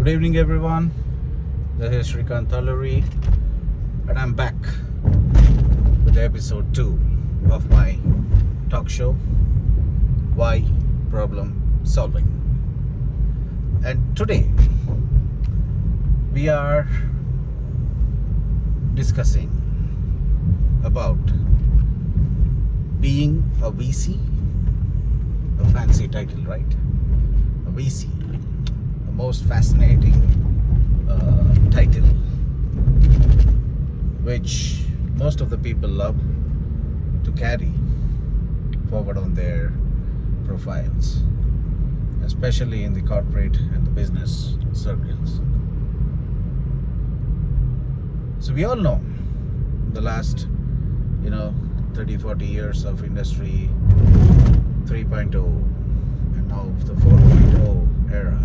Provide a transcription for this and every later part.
evening, everyone. This is Srikanth Talluri, and I'm back with episode 2 of my talk show, Why Problem Solving. And today we are discussing about being a VC, a fancy title, right? A VC, the most fascinating title, which most of the people love to carry forward on their profiles, especially in the corporate and the business circles. So we all know the last 30-40 years of industry 3.0 and now the 4.0 era.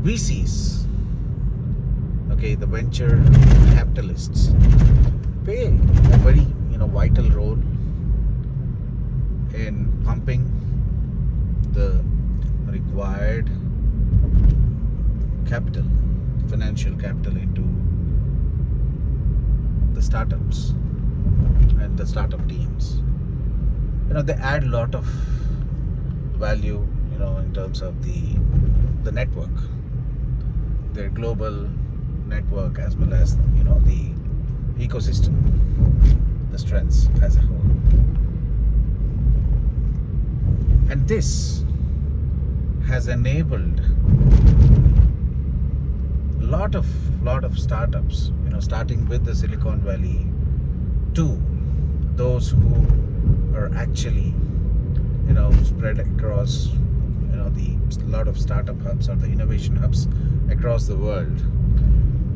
VCs, the venture capitalists, play a very vital role in pumping the required capital, financial capital, into the startups and the startup teams. They add a lot of value, in terms of the network, their global network, as well as the ecosystem, the strengths as a whole. And this has enabled lot of startups, starting with the Silicon Valley, to those who are actually spread across the lot of startup hubs or the innovation hubs across the world,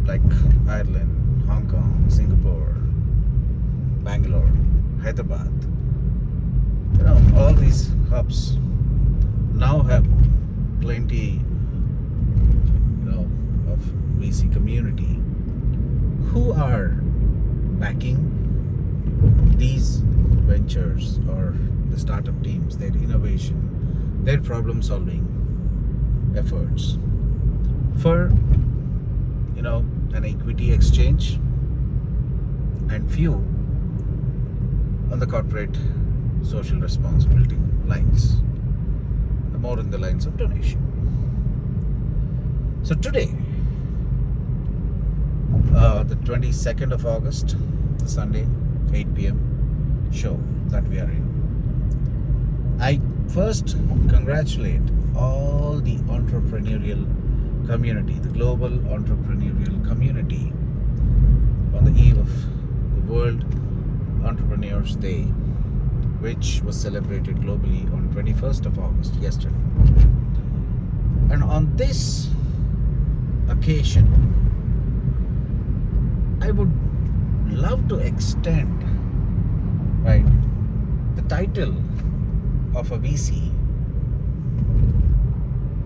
like Ireland, Hong Kong, Singapore, Bangalore, Hyderabad. All these hubs now have plenty of VC community who are backing these ventures or the startup teams, their innovation, their problem solving efforts for an equity exchange, and few on the corporate social responsibility lines, more in the lines of donation. So today, the 22nd of August, the Sunday, 8 p.m. show that we are in, I first congratulate all the entrepreneurial community, the global entrepreneurial community, on the eve of the World Entrepreneurs Day, which was celebrated globally on 21st of August, yesterday. And on this occasion, I would love to extend the title of a VC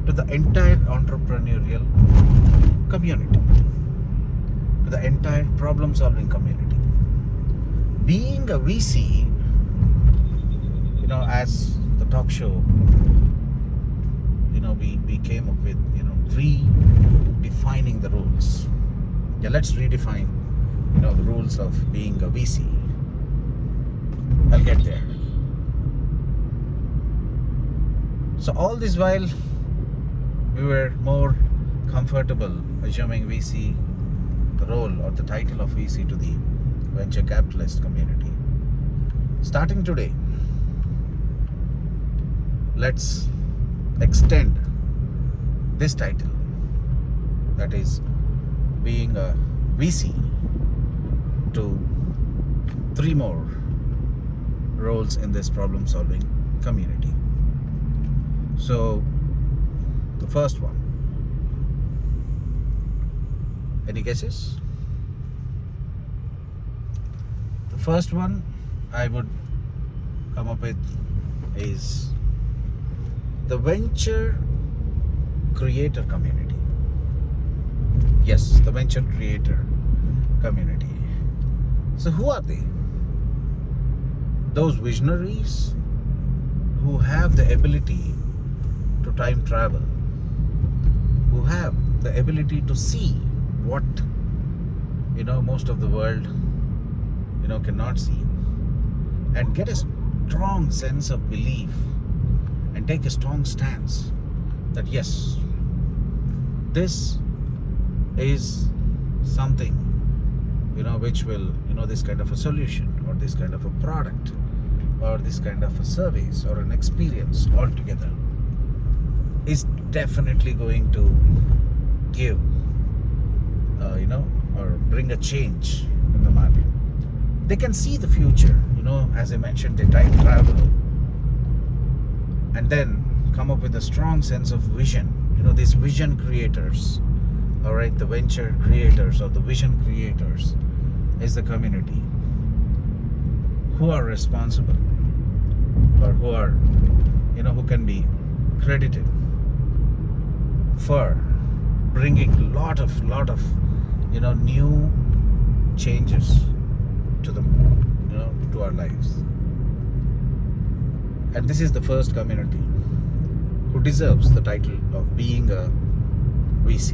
to the entire entrepreneurial community, to the entire problem-solving community. Being a VC, as the talk show, we came up with, redefining the rules. Let's redefine, the rules of being a VC. I'll get there. So all this while, we were more comfortable assuming VC, the role or the title of VC, to the venture capitalist community. Starting today, let's extend this title, that is being a VC, to 3 more roles in this problem solving community. So the first one, any guesses? The first one I would come up with is the venture creator community. Yes, the venture creator community. So who are they? Those visionaries who have the ability to time travel, who have the ability to see what most of the world cannot see, and get a strong sense of belief and take a strong stance that yes, this is something which will this kind of a solution or this kind of a product or this kind of a service or an experience altogether is definitely going to give or bring a change in the market. They can see the future, as I mentioned, they time travel and then come up with a strong sense of vision. These vision creators, all right, the venture creators or the vision creators is the community who are responsible or who are who can be credited for bringing lot of new changes to the to our lives. And this is the first community who deserves the title of being a VC.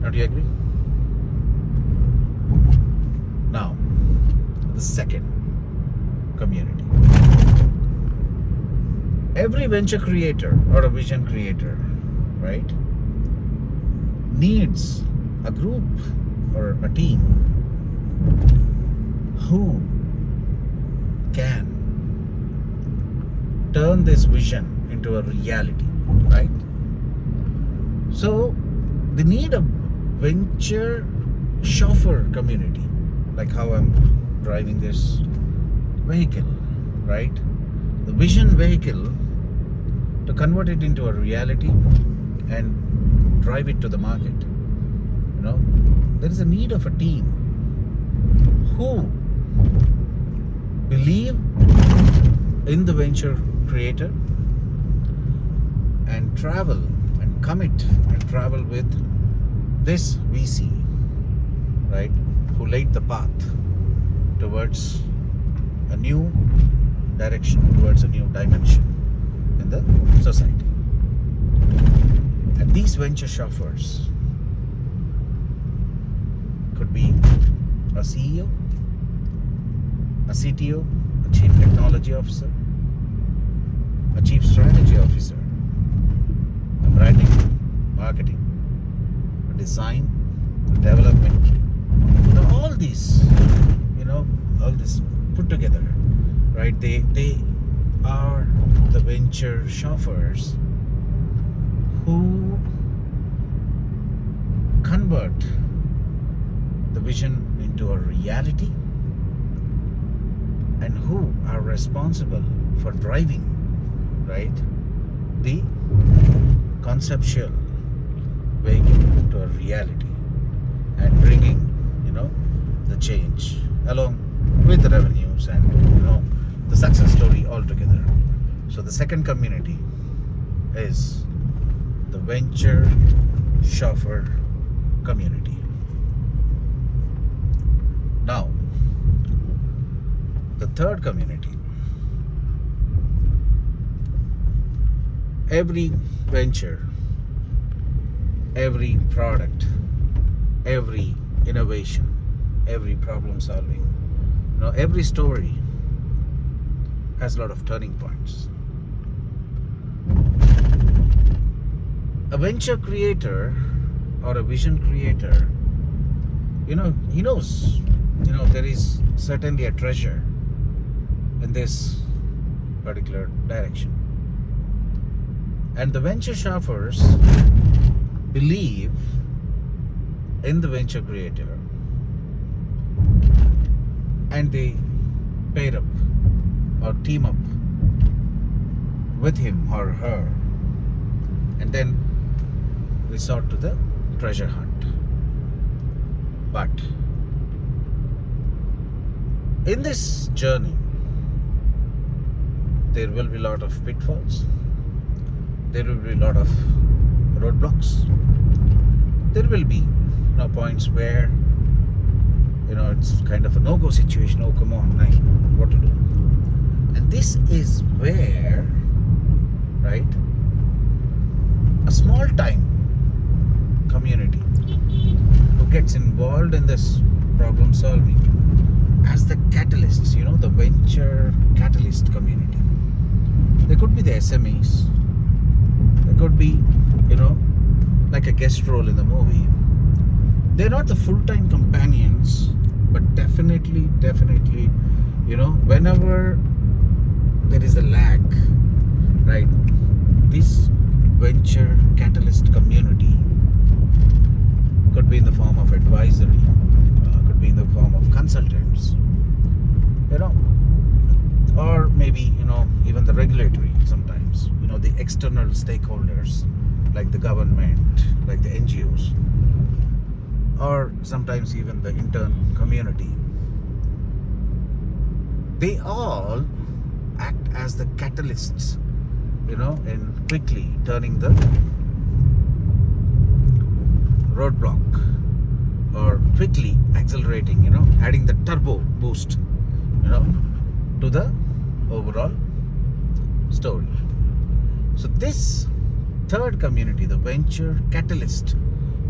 Now, do you agree? Now, the second community. Every venture creator or a vision creator, right, needs a group or a team who can turn this vision into a reality, right? So they need a venture chauffeur community, like how I'm driving this vehicle, right? The vision vehicle, to convert it into a reality and drive it to the market. There is a need of a team who believe in the venture creator and travel and commit and travel with this VC, right, who laid the path towards a new direction, towards a new dimension in the society. And these venture chauffeurs could be a CEO, a CTO, a Chief Technology Officer, a Chief Strategy Officer, a branding, marketing, a design, a development. All these, all this put together, right? They are the venture chauffeurs who convert the vision into a reality and who are responsible for driving, right, the conceptual vehicle into a reality and bringing, the change along with the revenues and, the success story altogether. So the second community is the venture chauffeur community. Now, the third community. Every venture, every product, every innovation, every problem solving, every story has a lot of turning points. A venture creator or a vision creator, he knows, there is certainly a treasure in this particular direction. And the venture chauffeurs believe in the venture creator and they pair up or team up with him or her and then resort to the treasure hunt. But in this journey, there will be a lot of pitfalls. There will be a lot of roadblocks. There will be points where it's kind of a no-go situation. Oh, come on, what to do? And this is where, right, a small time community who gets involved in this problem solving as the catalysts, the venture catalyst community. There could be the SMEs, there could be, like a guest role in the movie. They're not the full-time companions, but definitely, whenever there is a lag, right, this venture catalyst community could be in the form of advisory, could be in the form of consultants, or maybe, even the regulatory sometimes, the external stakeholders like the government, like the NGOs, or sometimes even the intern community. They all act as the catalysts, in quickly turning the roadblock, or quickly accelerating, adding the turbo boost, to the overall story. So this third community, the venture catalyst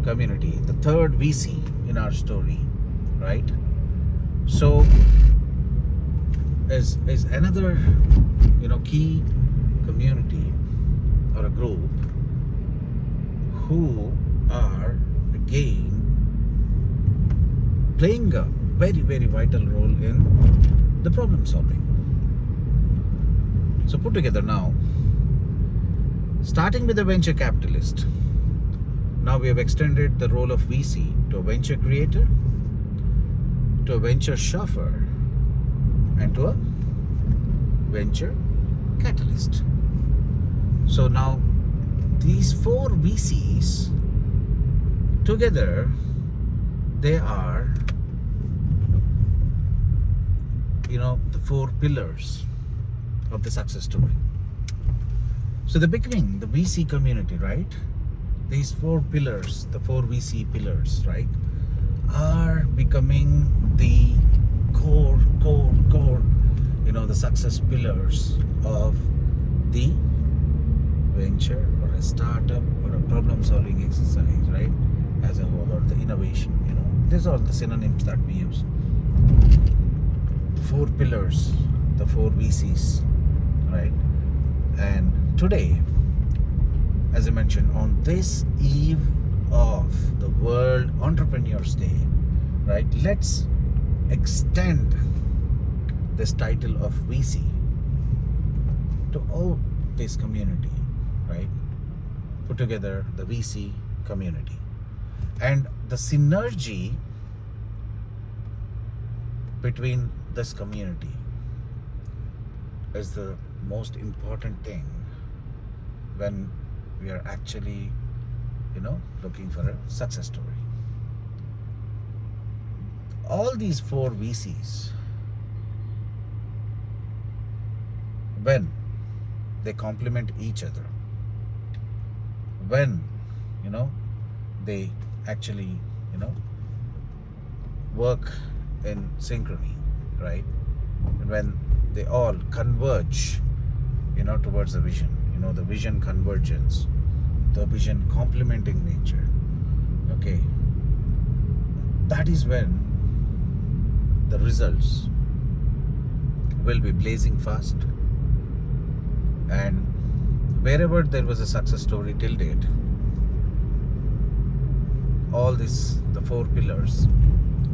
community, the third VC in our story, right? So is another, key community or a group who are again playing a very, very vital role in the problem solving. So put together now, starting with the venture capitalist, now we have extended the role of VC to a venture creator, to a venture chauffeur, and to a venture catalyst. So now these four VCs together, they are, the four pillars of the success story. So the beginning, the VC community, right? These four pillars, the four VC pillars, right, are becoming the core, the success pillars of the venture or a startup or a problem solving exercise, right, as a whole, or the innovation. These are the synonyms that we use. The four pillars, the four VCs, right? And today, as I mentioned, on this eve of the World Entrepreneurs Day, right, let's extend this title of VC to all this community, right? Put together the VC community. And the synergy between this community is the most important thing when we are actually, looking for a success story. All these four VCs, when they complement each other, when, they actually, work in synchrony, right? And when they all converge, towards the vision, the vision convergence, the vision complementing nature, okay, that is when the results will be blazing fast. And wherever there was a success story till date, all this, the four pillars,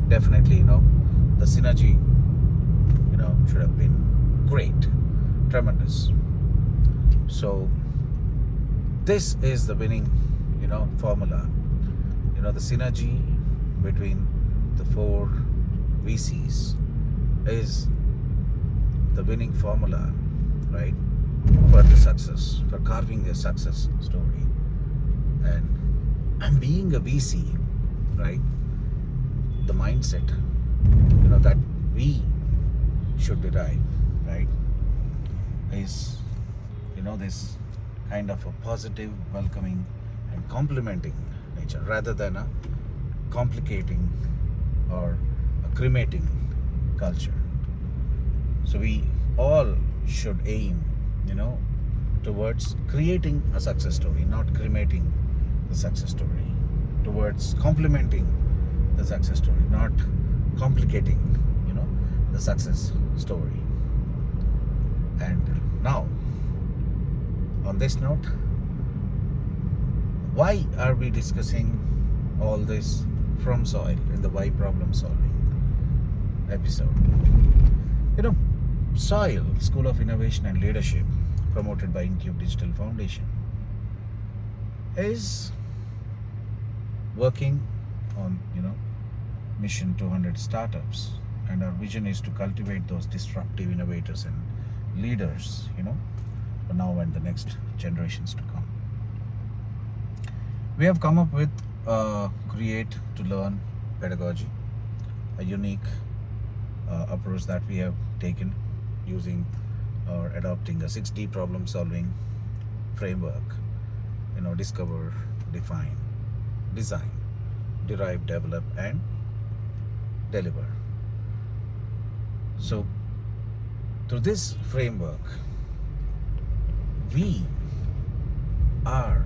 definitely, the synergy, should have been great, tremendous. So this is the winning, formula. The synergy between the four VCs is the winning formula, right, for the success, for carving a success story. And being a VC, right, the mindset, that we should derive, right, is, this kind of a positive, welcoming, and complementing nature, rather than a complicating or a cremating culture. So we all should aim, towards creating a success story, not cremating the success story, towards complementing the success story, not complicating, the success story. And now, on this note, why are we discussing all this from soil in the why problem solving episode? SOIL, School of Innovation and Leadership, promoted by Incube Digital Foundation, is working on, Mission 200 startups, and our vision is to cultivate those disruptive innovators and leaders, for now and the next generations to come. We have come up with create to learn pedagogy, a unique approach that we have taken using or adopting a 6D problem solving framework. Discover, define, design, derive, develop, and deliver. So through this framework, we are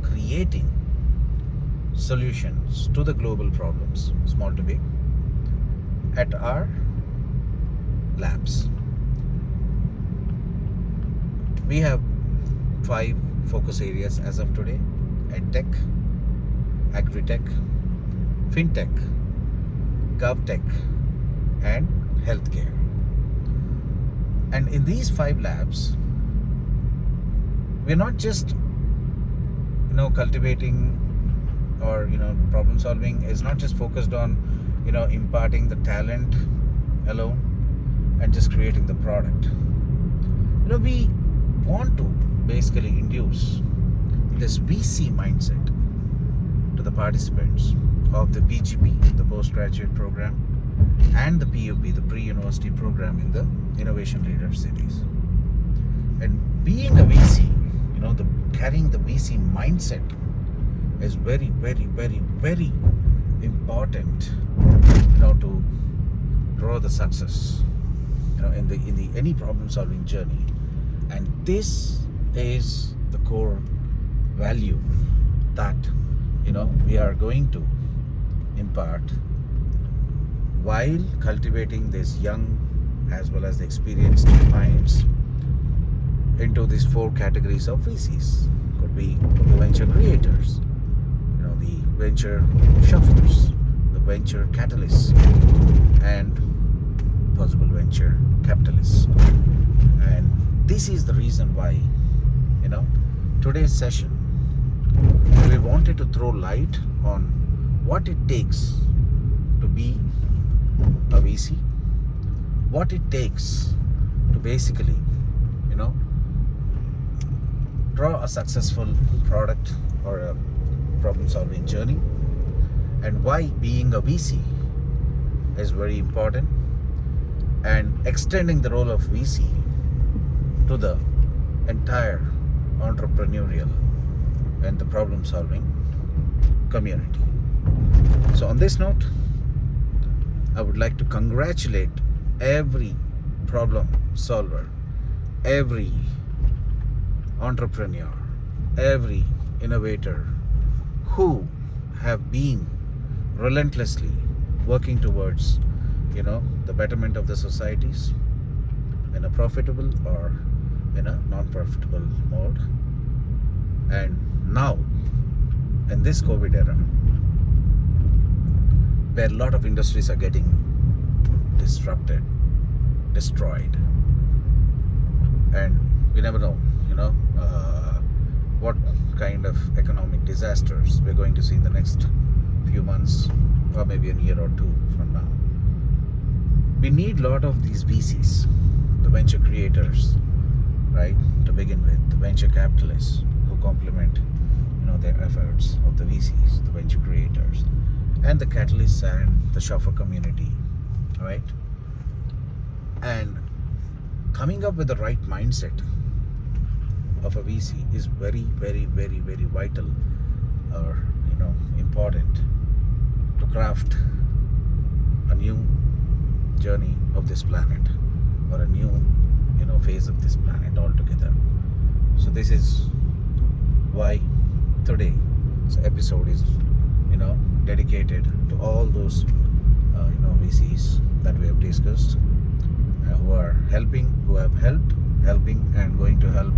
creating solutions to the global problems, small to big, at our labs. We have 5 focus areas as of today: EdTech, Agritech, FinTech, GovTech, and Healthcare. And in these 5 labs, we're not just cultivating or problem solving is not just focused on imparting the talent alone and just creating the product. We want to basically induce this VC mindset to the participants of the PGP, the postgraduate program, and the PUP, the pre-university program in the Innovation Leader Series. And being a VC, carrying the VC mindset is very, very, very, very important, to draw the success, in the any problem-solving journey. And this is the core value that we are going to impart while cultivating these young as well as the experienced minds into these 4 categories of VCs. Could be the venture creators, the venture shufflers, the venture catalysts, and possible venture capitalists. And this is the reason why, today's session, we wanted to throw light on what it takes to be a VC, what it takes to basically, draw a successful product or a problem-solving journey, and why being a VC is very important, and extending the role of VC to the entire entrepreneurial and the problem-solving community. So on this note, I would like to congratulate every problem solver, every entrepreneur, every innovator who have been relentlessly working towards, the betterment of the societies in a profitable or in a non-profitable mode. And now, in this COVID era, where a lot of industries are getting disrupted, destroyed, and we never know, what kind of economic disasters we're going to see in the next few months, or maybe a year or 2 from now. We need a lot of these VCs, the venture creators, right, to begin with, the venture capitalists who complement, their efforts of the VCs, the venture creators, and the catalysts and the shopper community, right? And coming up with the right mindset of a VC is very, very, very, very vital or important to craft a new journey of this planet, or a new phase of this planet altogether. So this is why today's episode is, dedicated to all those, VCs that we have discussed, who are helping, who have helped, helping, and going to help,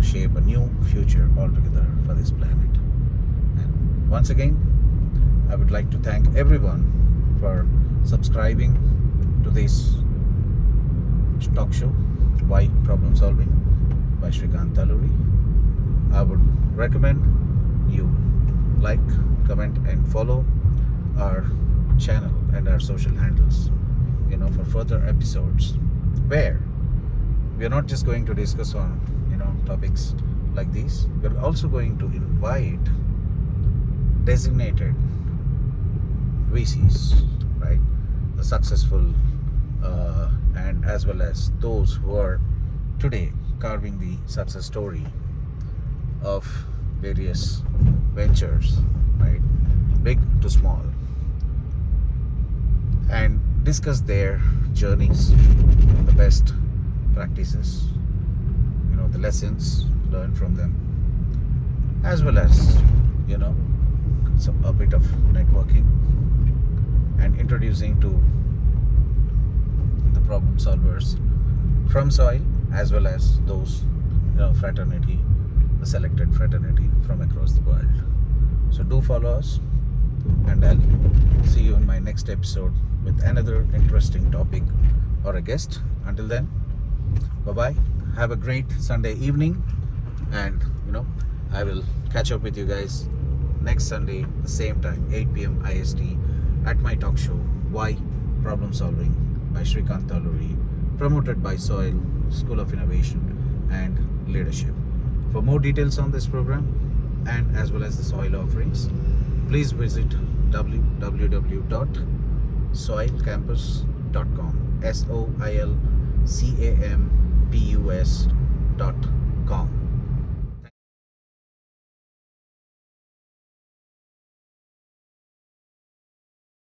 shape a new future altogether for this planet. And once again, I would like to thank everyone for subscribing to this talk show, Why Problem Solving by Srikanth Talluri. I would recommend you like, comment, and follow our channel and our social handles, for further episodes where we are not just going to discuss on, topics like these. We're also going to invite designated VCs, right? The successful and as well as those who are today carving the success story of various ventures, right? Big to small, and discuss their journeys, the best practices, the lessons learned from them, as well as, a bit of networking and introducing to the problem solvers from soil, as well as those, fraternity, the selected fraternity from across the world. So do follow us, and I'll see you in my next episode with another interesting topic or a guest. Until then, bye-bye. Have a great Sunday evening, and I will catch up with you guys next Sunday, the same time, 8 p.m. IST, at my talk show, Why Problem Solving by Srikanth Talluri, promoted by Soil School of Innovation and Leadership. For more details on this program and as well as the soil offerings, please visit www.soilcampus.com, soilcampus.com.